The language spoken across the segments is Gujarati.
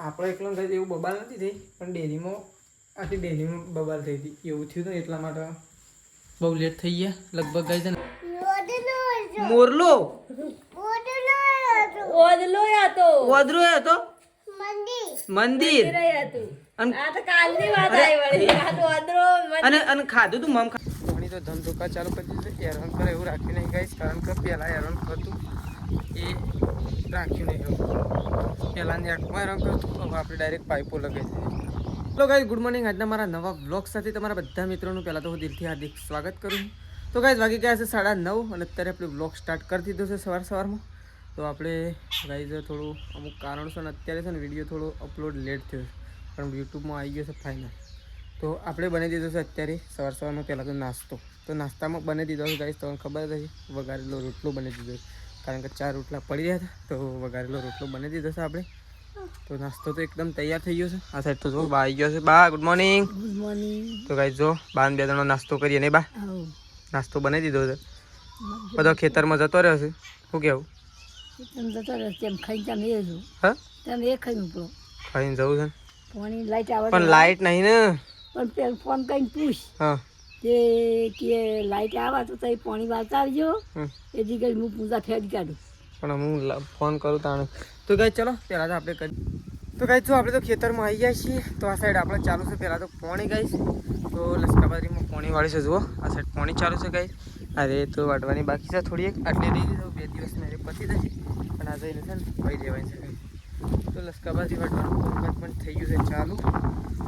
આપણે એકલો થઈ એવું બબાલ નથી થઈ, પણ ડેરીમાં આખી ડેરીમાં બબાલ થઈ હતી એવું થયું હતું. એટલા માટે બહુ લેટ થઈ ગયા. લગભગ ગઈ છે ને મોરલો ઓદલો હતો મંદિર અને ખાધું તું મમ પાણી તો ધમધોકા ચાલુ કરી દીધું. હેરાન કરે એવું રાખ્યું નહીં ગાઈસ, કારણ કે પહેલાં હેરાન કરતું એ રાખ્યું નહીં. પહેલાં નેટમાં હેરાન કરતું, હવે આપણે ડાયરેક્ટ પાઇપો લગાવી દીધી. Hello guys, good morning. આજના મારા નવા વ્લોગ સાથે તમારા બધા મિત્રોનું પહેલાં તો હું દિલથી હાર્દિક સ્વાગત કરું. તો ગાઈસ વાગી ગયા છે 9:30 અને અત્યારે આપણે વ્લોગ સ્ટાર્ટ કરી દીધો છે સવારમાં. તો આપણે ગાઈસ થોડું અમુક કારણોસર અત્યારે છે ને વિડીયો થોડો અપલોડ લેટ થયો છે, પણ યુટ્યુબમાં આવી ગયો છે ફાઇનલ. તો આપણે બનાવી દીધો છે અત્યારે સવારમાં પહેલાં તો નાસ્તો. તો નાસ્તામાં બનાવી દીધો છે ગાઈસ, તમને ખબર જ હશે, વઘારેલો રોટલો બનાવી દીધો છે. કારણ કે 4 રોટલા પડી રહ્યા હતા, તો વઘારેલો રોટલો બનાવી દીધો છે આપણે. તો નાસ્તો તો એકદમ તૈયાર થઈ ગયો છે. આ સાઈડ તો જો બા આવી ગયો છે. બા ગુડ મોર્નિંગ. તો ગાઈસ જો બાન બે જણનો નાસ્તો કરીએ ને બા. નાસ્તો બનાવી દીધો છે. બધો ખેતરમાં જતો રહ્યો છે. શું કેવું? ખાઈને જવું છે પણ લાઈટ નહીં ને. પણ ફોન કરીને પૂછ કે લાઈટ આવે તો તઈ પાણી વાળતા આવજો. એ જગ્યાએ હું પૂજા ફેરી કાઢું. પણ હું ફોન કરું તાણે. તો ગાઈસ ચલો પહેલાં તો આપણે કરી. તો ગાઈસ જો આપણે તો ખેતરમાં આવી ગયા છીએ. તો આ સાઈડ આપણે ચાલુ છે પહેલાં તો પાણી ગાઈસ. તો લસકાબારીમાં પાણી વાળી છે. જુઓ આ સાઈડ પાણી ચાલુ છે ગાઈસ. અરે તો વાટવાની બાકી છે થોડી, એક આટલી રહી દીધો 2 દિવસમાં એ પતી જશે. પણ આ જઈને છે ને ભાઈ દેવાની છે. તો લસકાબારી વાટવાનું કામકાજ પણ થઈ ગયું છે ચાલુ.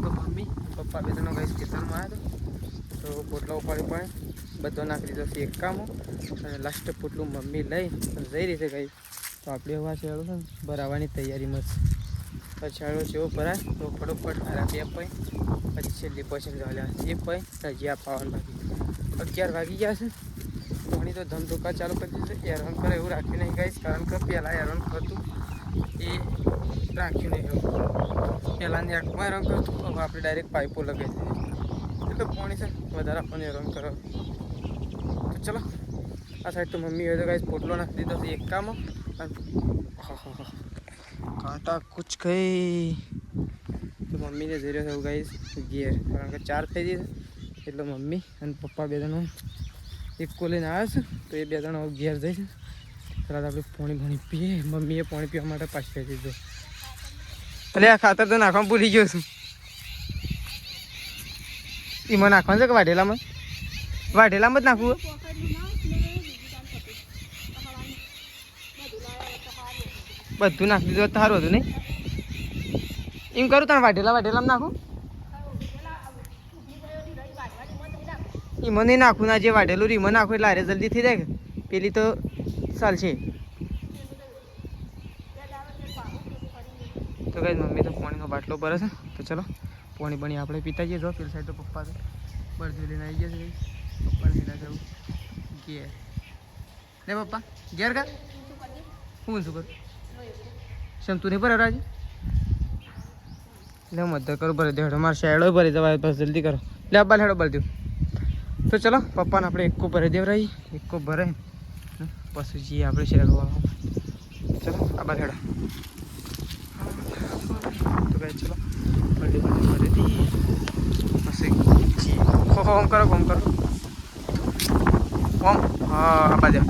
તો મમ્મી પપ્પા બે જણો ગાઈસ ખેતરમાં આવ્યા હતા. તો પોટલા ઉપાડી પણ બધો નાખી દીધો છે એક કામો. અને લાસ્ટ પોટલું મમ્મી લઈ જઈ રહી છે ગાઈસ. તો આપણે હવા છેડો છે ને ભરાવાની તૈયારીમાં છે. છેડો જેવો ભરાય તો ફટોફટ આરા 2 પોઈન્ટ પછી છેલ્લી પછી ચાલ્યા 1 પોઈન્ટ જ્યાં પાવાનું બાકી. 11 વાગી ગયા છે. પાણી તો ધમધોકા ચાલુ કરી દીધું. હેરાન કરે એવું રાખ્યું નહીં ગાઈસ, કારણ કે પહેલાં હેરાન કરતું એ રાખ્યું નહીં. પહેલાં નેટમાં હેરાન કરતું, હવે આપણે ડાયરેક્ટ પાઇપો લગાવી દીધી. એટલે પાણી છે વધારે આપણને હેરાન કરો. તો ચલો આ સાઈડ તો મમ્મી હોય તો ગાઈસ પોટલો નાખી દીધો છે એક કામો. કાંટા કુછ ગઈ. તો મમ્મીને જઈ રહ્યો છે ગાઈસ ઘેર, કારણ કે 4 થઈ જશે. એટલે મમ્મી અને પપ્પા બે જણો એક લઈને આવ્યા છે. તો એ 2 જણો ઘેર જઈશે. તરત આપણે પાણી પીએ. મમ્મીએ પાણી પીવા માટે પાછી કહી દીધું. એટલે આ ખાતર તો નાખવામાં ભૂલી ગયો છું. એમાં નાખવાનું છે કે વાઢેલામાં જ નાખવું? બધું નાખી દીધું સારું હતું નહીં? એમ કરું તાણ વાઢેલામાં નાખું. એમાં નહીં નાખું, ના જે વાઢેલું રીમાં નાખું એટલે આરે જલ્દી થઈ જાય કે પેલી તો ચાલશે. તો કઈ મમ્મી તો પાણીનો બાટલો ભરે છે. તો ચલો પાણી આપણે પીતા જઈએ. જો પેલી સાઈડ તો પપ્પા તો બળદી લઈને આવી ગયા છે. પપ્પા લઈને જવું ઘેર ને. પપ્પા ઘેર કા હું શું કરું? શેમ તું નહીં ભરે આજે? લે મદદ કરો ભરી દે. મારે શેડો ભરી દેવાય બસ જલ્દી કરો. લે અબ્બા હેડો ભરી દઉં. તો ચલો પપ્પાને આપણે એકો ભરી દેવરાઈ. એકો ભરે પછી જઈએ આપણે શેડો વાળો. ચલો અબ્બા હેડો. તો ભાઈ ચલો ભરી દઈએ પછી જઈએ. હોમ કરો ઓમ. હા અબ્બા દે.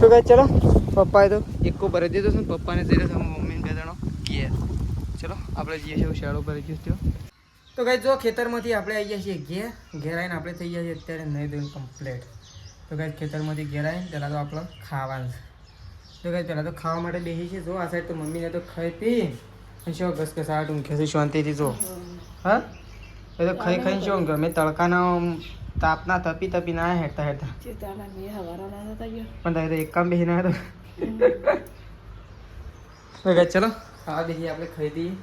તો ભાઈ ચલો પપ્પાએ તો એકો ભરી દીધો છે. પપ્પાને જઈ રહ્યો છે મમ્મીને 2 જણો ઘેર. ચલો આપણે જઈએ છીએ શેડો ભરી ગયો થયો. તો ગાઈસ જો ખેતરમાંથી આપણે આવી ગયા છીએ ઘેર આવીને આપણે થઈ ગયા છીએ અત્યારે નહીં ધોઈને કમ્પ્લીટ. તો ગાઈસ ખેતરમાંથી ઘેર આવીને પહેલાં તો આપણે ખાવાનું છે. તો ગાઈસ પહેલાં તો ખાવા માટે બેસી છે. જો આ સાઈડ તો મમ્મીને તો ખાઈ પી અને શું ઘસઘસાટ ઊંઘે છે શાંતિથી. જો હા એ તો ખાઈને શું ગમે તડકાના તાપના તપી ના હેઠતા પણ તારે એક કામ બેસી ના હતો. ચલો ખાવા બેસી આપણે ખાઈ દઈએ.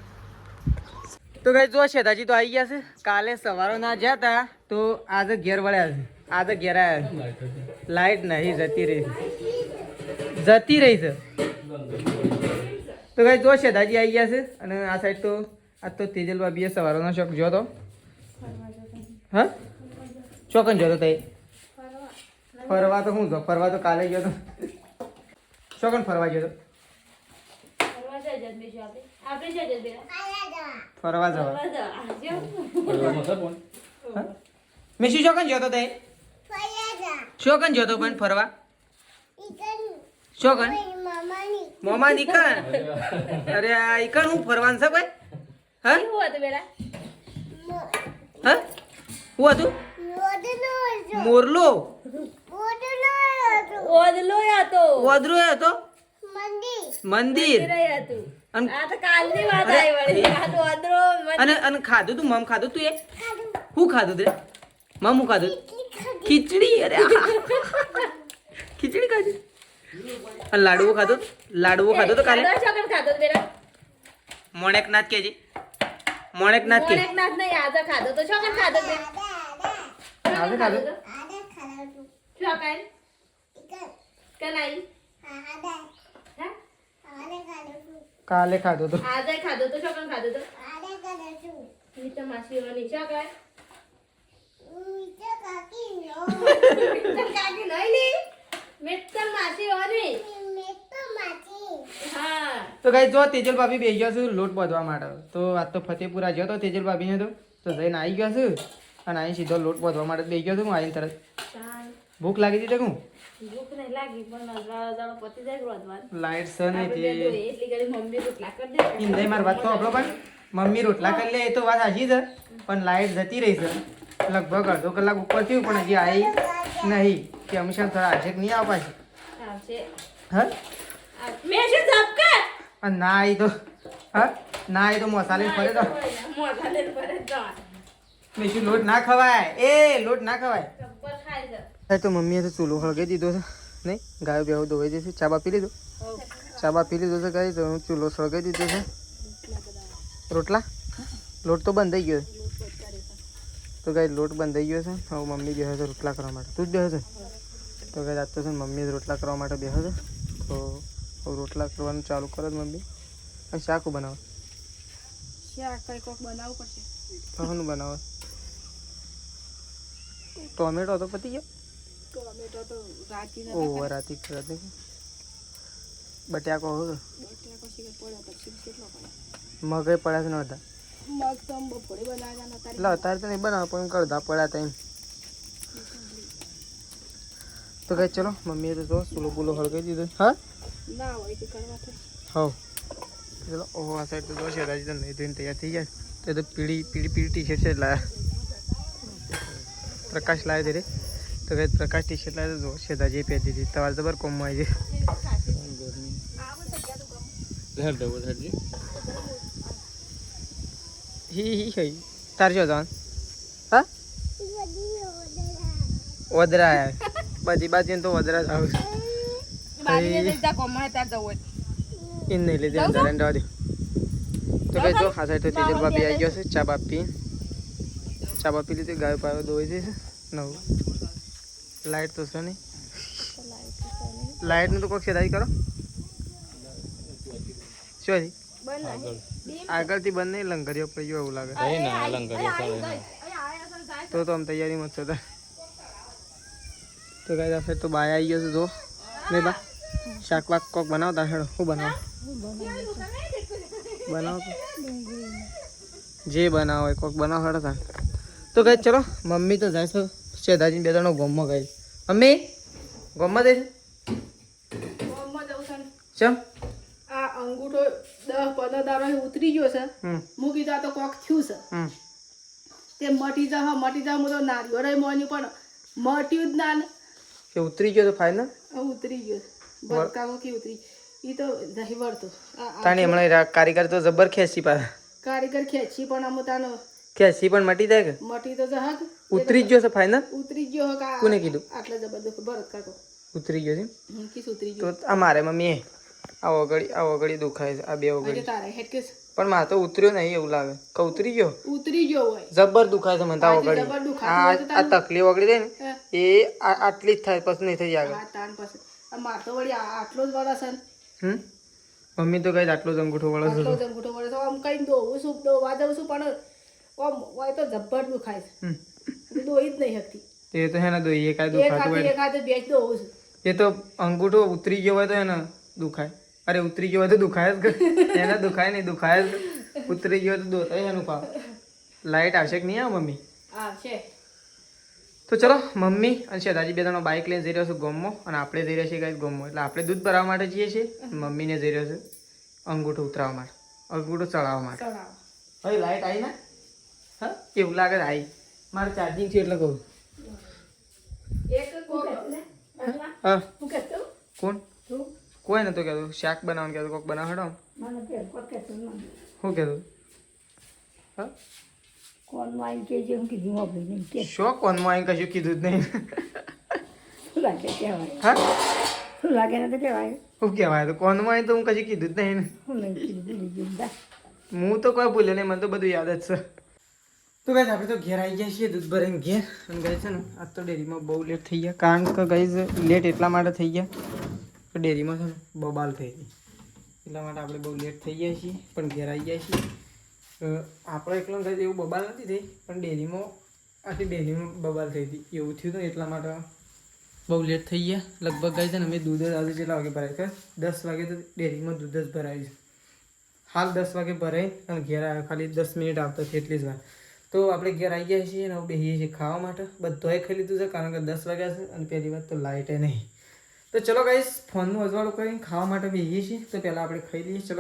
તો ગાઈસ જો શેતાજી તો આવી ગયા છે. કાલે સવારો ના જ્યાં હતા તો આજે ઘેર વળ્યા છે. આજે ઘેર આવ્યા છે. લાઈટ નહીં જતી રહી છે. તો ગાઈસ જો શેતાજી આવી ગયા છે. અને આ સાઈડ તો આજ તો તેજલ ભાભીએ સવારોનો શોખ જો તો. હા ચોકન જોતો તઈ ફરવા તો હું જો ફરવા તો કાલે ગયો તો શું કોણ ફરવા ગયો તો ફરવા જવા મેં શું ચોકન જોતો તે ચોકન જોતો પણ ફરવા ચોકન મોમા નીકળ અરે આ ઈકણ હું ફરવાનું છે ભાઈ હા હા હું હતું મોરલો ઓદરો હતો મંદિર અને અને ખાધું તું મમ ખાધું તું એ શું ખાધું તે મમ હું ખાધું ખીચડી અરે ખીચડી ખાધી અને લાડવો ખાધો તો કાલે મોણેકનાથ કેજી મોણેકનાથ કે આજે ખાધો કાલે ખાધો તો તો ગાઈ જો તેજલ ભાભી બેસી ગયો છું લોટ બાંધવા માટે તો આજ તો ફતેપુરા ગયો તો તેજલ ભાભીને તો જઈને આવી ગયો છું અને અહીં સીધો લોટ બાંધવા માટે બેસી ગયો છું હું આવીને તરત ભૂખ લાગી હતી હું લાઈટ છે નહીં મારી વાત તો આપણો પણ મમ્મી રોટલા કરી લે એ તો વાત સાચી છે પણ લાઈટ જતી રહી છે લગભગ અડધો કલાક ઉપર થયું પણ હજી આવી નહીં કે હંમેશા થોડા આજે નહીં આવ પાછી હા ના આવી તો હા ના આવી તો મસાલે ફરે તો મેં લોટ ના ખવાય એ લોટ ના ખવાય તો મમ્મીએ તો ચૂલો હળગાઈ દીધો છે નહીં ગાયો બેહો ધોવાઈ જશે ચા બા પી લીધો છે કઈ તો હું ચૂલો સળગાઈ દીધો છે રોટલા લોટ તો બંધ થઈ ગયો તો કઈ લોટ બંધ થઈ ગયો છે હવે મમ્મી બેહો છે રોટલા કરવા માટે તું જ બેહો છે તો કઈ રાત તો છે મમ્મી રોટલા કરવા માટે બેહો છે તો હવે રોટલા કરવાનું ચાલુ કરો મમ્મી અને શાક બનાવો શાકનું બનાવો ટોમેટો તો પતી ગયો ઓહો રાતી બટાકો હોય મગઈ પડ્યા છે નતા એટલે અત્યારે તો નહીં બનાવો પણ કરતા પડ્યા હતા એમ તો કઈ ચલો મમ્મીએ તો જો ચૂલો બુલો હળગાઈ દીધો હા હા ચલો ઓહો આ સાઈડ તો જો છે રાજી તો નહીં ધોઈને તૈયાર થઈ જાય તો તો પીળી ટી શર્ટ છે લાયા પ્રકાશ લાવ્યો તે રે તો કઈ પ્રકાશ ટી શર્ટ લાવ્યો જો શેદાજી પહેરી દીધી તમારે જબર કોમમાં આવી છે હી તાર જો જવાનું હા વદરા બધી બાજુ તો વદરા જ આવું એમ નહીં લીધે જવા દે તો કઈ જો હા સાઈડ તો તેજલ ભાભી આવી ગયો છે ચા બાપી લીધી ગાય પાયો ધોઈ જશે નવું લાઈટ તો છે નહીં લાઈટનું તો કોઈક સેદાઈ કરો શું આગળથી બંધ નહીં લંગરીઓ પડી ગયો એવું લાગે તો આમ તૈયારીમાં છો તો કઈ આ તો બાય આવી ગયો છે જો નહીં બા શાક વાક કોક બનાવતા હેડો શું બનાવો જે બનાવો હોય કોક બનાવો હેડો તા તો કઈ ચલો મમ્મી તો જાય છે શેધાજી બે ત્રણ ગોમમાં ગઈ મમ્મી ગોમમાં જાય છે ચમ આ અંગૂઠો 10-15 દાડો ઉતરી ગયો છે મૂકી દા તો કોક થયું છે તે મટી જા હું તો નારિયોળે મોન્યું પણ મટ્યું જ ના કે ઉતરી ગયો તો ફાઇનલ ઉતરી ગયો બરકાઓ કે ઉતરી ઈ તો નહીં વળતો તાણી હમણાં કારીગર તો જબર ખેંચી પાછા કારીગર ખેંચી પણ આમ તાનો ખેંચી પણ મટી જાય કે મટી તો જહક ઉતરી ગયો છે ફાઇનલ ઉતરી ગયો કા કોને કીધું આટલા જબરદસ્ત ભરત કાકો ઉતરી ગયો છે કિસ ઉતરી ગયો તો આ મારે મમ્મી આ ઓગળી દુખાય છે આ બે ઓગળી તારે હેટકેસ પણ મારે તો ઉતર્યો નહીં એવું લાગે કે ઉતરી ગયો હોય જબર દુખાય છે મને ઓગળી આ તકલીફ ઓગળી દે ને એ આટલી જ થાય પછી નહીં થઈ જાય તાન પછી માર તો વળી આટલો જ વળે છે મમ્મી તો કઈ આટલો જ અંગૂઠો વળે છે આમ કઈ દોવું છું દોવા દઉં છું પણ આમ હોય તો જબ્બર દુખાય છે દોઈ જ નહીં શકતી તે તો હે ને દોઈએ કાંઈ દુખાતું હોય એક હાથે બેચ દો એ તો અંગૂઠો ઉતરી ગયો હોય તો એને દુખાય. અરે ઉતરી ગયો હોય તો દુખાય જ કે એને દુખાય નહીં, દુખાય જ. ઉતરી ગયો હોય તો દોતા એનું કામ. લાઈટ આવશે કે નહીં આવે મમ્મી? આવશે. તો ચલો મમ્મી અને શેતાજી બે જણા બાઇક લઈને જઈ રહ્યો છું ગોમમાં અને આપણે જઈ રહ્યા છીએ ગાઈસ ગોમમાં. એટલે આપણે દૂધ ભરાવવા માટે જઈએ છીએ, મમ્મીને જઈ રહ્યો છે અંગૂઠો ઉતરાવવા માટે, અંગૂઠો ચડાવવા માટે. હવે લાઈટ આવી ને? હા એવું લાગે છે આવી. મારે ચાર્જિંગ છે એટલે કહું. હા કોણ? કોઈ નતો કહેતો. શાક બનાવવાનું કહેતો, કોક બનાવ હેડો. શું કહેતું? હા કોનમાં આવીને કહેજે હું કીધું મોકલી નહીં કે શો કોનમાં આવીને કશું કીધું જ નહીં. શું લાગે કહેવાય? હા શું લાગે ને તો કહેવાય. શું કહેવાય? તો કોનમાં આવીને તો હું કશું કીધું જ નહીં. હું નહીં કીધું ભૂલી ગયું દા. હું તો કોઈ ભૂલ્યો નહીં, મને તો બધું યાદ જ છે. તો ગાઈઝ આપણે તો ઘેર આવી ગયા છીએ દૂધ ભરીને ઘેર. અને ગાઈઝ છે ને આજ તો ડેરીમાં બહુ લેટ થઈ ગયા, કારણ કે ગાઈઝ લેટ એટલા માટે થઈ ગયા કે ડેરીમાં છે ને બબાલ થઈ ગઈ, એટલા માટે આપણે બહુ લેટ થઈ ગયા છીએ. પણ ઘેર આવી ગયા છીએ. આપણે એકલા ગાઈઝ એવું બબાલ નથી થઈ, પણ ડેરીમાં આખી ડેરીમાં બબાલ થઈ હતી એવું થયું હતું, એટલા માટે બહુ લેટ થઈ ગયા. લગભગ ગાઈઝ છે ને અમે દૂધ જ આજે કેટલા વાગે ભરાય કે 10 વાગે તો ડેરીમાં દૂધ જ ભરાય છે. હાલ 10 વાગે ભરાય અને ઘેર આવ્યો ખાલી 10 મિનિટ આવતા છે એટલી જ વાર. તો આપણે ઘેર આવી ગયા છીએ અને હવે બેસીએ છીએ ખાવા માટે. બધાએ ખાઈ લીધું છે કારણ કે 10 વાગ્યા છે અને પહેલી વાત તો લાઇટે નહીં. તો ચલો ગાઈસ ફોનનું અજવાળું કરીને ખાવા માટે બેસીએ છીએ. તો પહેલાં આપણે ખાઈ લઈએ. ચલો.